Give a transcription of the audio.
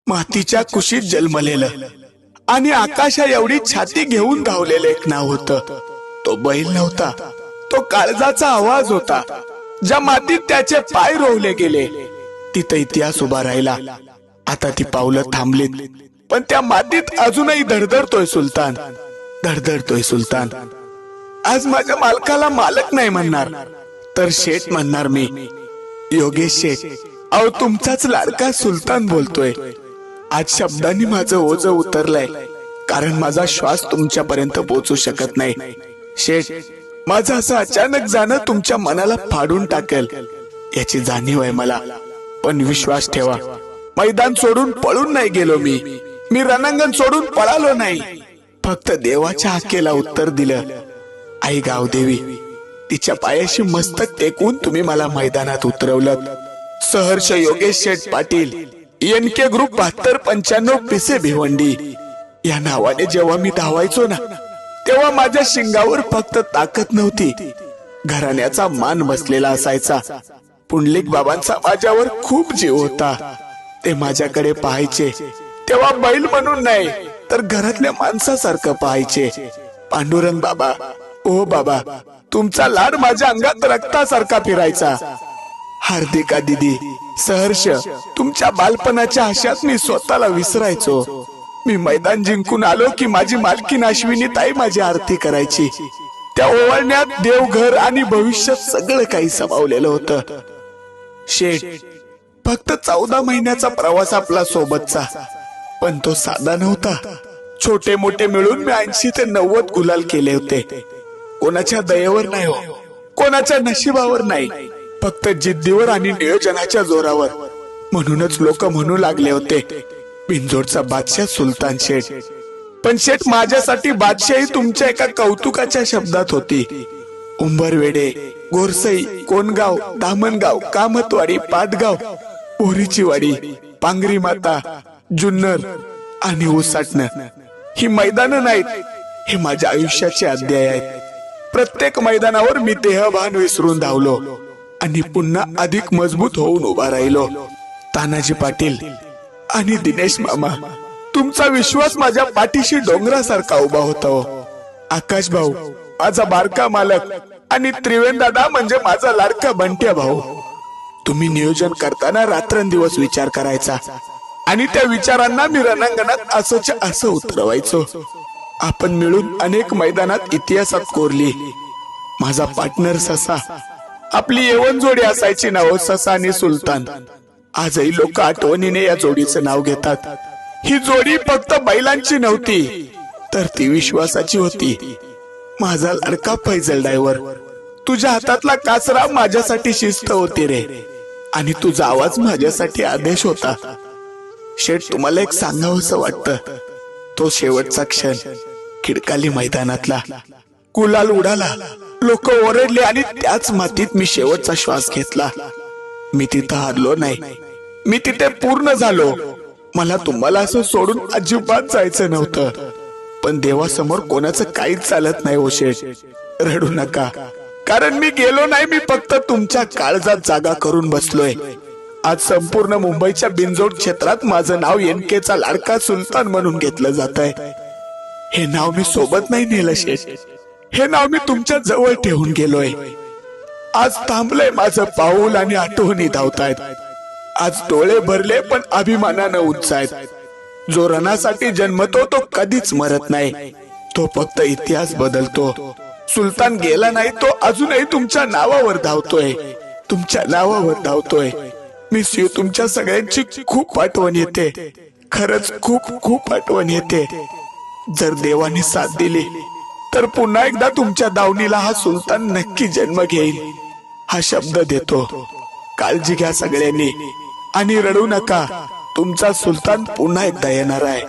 मातीच्या कुशीत जन्मलेलं आणि आकाशा एवढी छाती घेऊन धावलेलं एक नाव होतं. तो बैल नव्हता, तो काळजाचा आवाज होता. ज्या मातीत त्याचे पाय रोवले गेले तिथं इतिहास उभा राहिला. आता ती पावलं थांबलीत, पण त्या मातीत अजूनही धडधडतोय सुलतान, धडधडतोय सुलतान. आज माझ्या मालकाला मालक नाही म्हणणार तर शेठ म्हणणार मी. योगेश शेठ, अहो तुमचाच लाडका सुलतान बोलतोय. आज शब्दांनी माझं ओझं उतरलंय, कारण माझा श्वास तुमच्यापर्यंत पोहोचू शकत नाही. शेठ, माझं असं अचानक जाणं तुमच्या मनाला फाडून टाकेल याची जाणीव आहे मला. पण विश्वास ठेवा, मैदान सोडून पळून नाही गेलो मी रणांगण सोडून पळालो नाही. फक्त देवाच्या हाकेला उत्तर दिलं. आई गावदेवी, तिच्या पायाशी मस्तक टेकून तुम्ही मला मैदानात उतरवलं. सहर्ष योगेश शेठ पाटील, NK ग्रुप 7295 पिसे भिवंडी या नावाने जेव्हा मी धावायचो ना, तेव्हा माझ्या शिंगावर फक्त ताकद नव्हती, घराण्याचा मान बसलेला असायचा. पुंडलिक बाबांचा माझ्यावर खूप जीव होता. ते माझ्याकडे पाहायचे तेव्हा बैल म्हणून नाही तर घरातल्या माणसासारखं पाहायचे. पांडुरंग बाबा, ओ बाबा, तुमचा लाड माझ्या अंगात रक्तासारखा फिरायचा. हार्दिका दिदी, सहर्ष, तुमच्या बालपणाच्या आशात मी स्वतःला विसरायचो. मी मैदान जिंकून आलो की माझी मालकीन अश्विनी ताई माझी आरती करायची. त्या ओवाळण्यात देवघर आणि भविष्यात सगळं काही समावलेलं होतं. शेठ, फक्त 14 महिन्याचा प्रवास आपला सोबतचा, पण तो साधा नव्हता. छोटे मोठे मिळून मी 80 ते 90 गुलाल केले होते. कोणाच्या दयेवर नाही हो, कोणाच्या नशिबावर नाही, फक्त जिद्दीवर आणि नियोजनाच्या जोरावर. म्हणूनच लोक म्हणू लागले होते बिंजोडचा बादशाह सुलतान शेठ. पण शेठ, माझ्यासाठी बादशाही तुमच्या एका कौतुकाच्या शब्दात होती. उंबरवेडे, गोरसई, कोणगाव, दामणगाव, कामतवाडी, पाटगाव, बोरीची वाडी, पांगरी माता, जुन्नर आणि उसाटणं ही मैदानं नाहीत, हे माझ्या आयुष्याचे अध्याय आहेत. प्रत्येक मैदानावर मी देहभान विसरून धावलो आणि पुन्हा अधिक मजबूत होऊन उभा राहिलो. तानाजी पाटील आणि दिनेश मामा, तुमचा विश्वास माझ्या पाठीशी डोंगरासारखा उभा होता. आकाश भाऊ, माझा बारका मालक, आणि त्रिवेण दादा म्हणजे माझा लाडका बंट्या भाऊ. तुम्ही नियोजन करताना रात्रंदिवस विचार करायचा आणि त्या विचारांना मी रणांगणात असं उतरवायचो. आपण मिळून अनेक मैदानात इतिहासात कोरली. माझा पार्टनर ससा, आपली येवन जोडी असायची नाव ससा आणि सुलतान. आजही लोक आठवणीने या जोडीचं नाव घेतात. ही जोडी फक्त बैलांची नव्हती तर ती विश्वासाची होती. माझा लाडका फैजल ड्रायव्हर, तुझ्या हातातला कासरा माझ्यासाठी शिस्त होती रे, आणि तुझा आवाज माझ्यासाठी आदेश होता. शेठ, तुम्हाला एक सांगावंसं वाटतं. तो शेवटचा क्षण खिडकाली मैदानातला. गुलाल उडाला, लोक ओरडले आणि त्याच मातीत मी शेवटचा श्वास घेतला. मी तिथं हारलो नाही, मी तिथे पूर्ण झालो. मला तुम्हाला असं सोडून अजिबात जायचं नव्हतं, पण देवासमोर कोणाचं काहीच चालत नाही. ओ शेठ, रडू नका, कारण मी गेलो नाही, मी फक्त तुमच्या काळजात जागा करून बसलोय. आज संपूर्ण मुंबईच्या बिंजोड क्षेत्रात माझं नाव NKचा लाडका सुलतान म्हणून घेतलं जात आहे. हे नाव मी सोबत नाही नेलं शेठ, हे नाव मी तुमच्या जवळ ठेवून गेलोय. आज थांबलंय माझं पाऊल आणि आठवणी धावतायत. आज डोळे भरले पण अभिमानानं उंचायत. जो रणासाठी जन्मतो तो कधीच मरत नाही, तो फक्त इतिहास बदलतो. सुलतान गेला नाही, तो अजूनही तुमच्या नावावर धावतोय, तुमच्या नावावर धावतोय. Miss you. तुमच्या सगळ्यांची खूप आठवण येते, खरंच खूप खूप आठवण येते. जर देवाने साथ दिली तर पुन्हा एकदा तुमच्या दावणीला हा सुलतान नक्की जन्म घेईल, हा शब्द देतो. काळजी घ्या सगळ्यांनी आणि रडू नका, तुमचा सुलतान पुन्हा एकदा येणार आहे.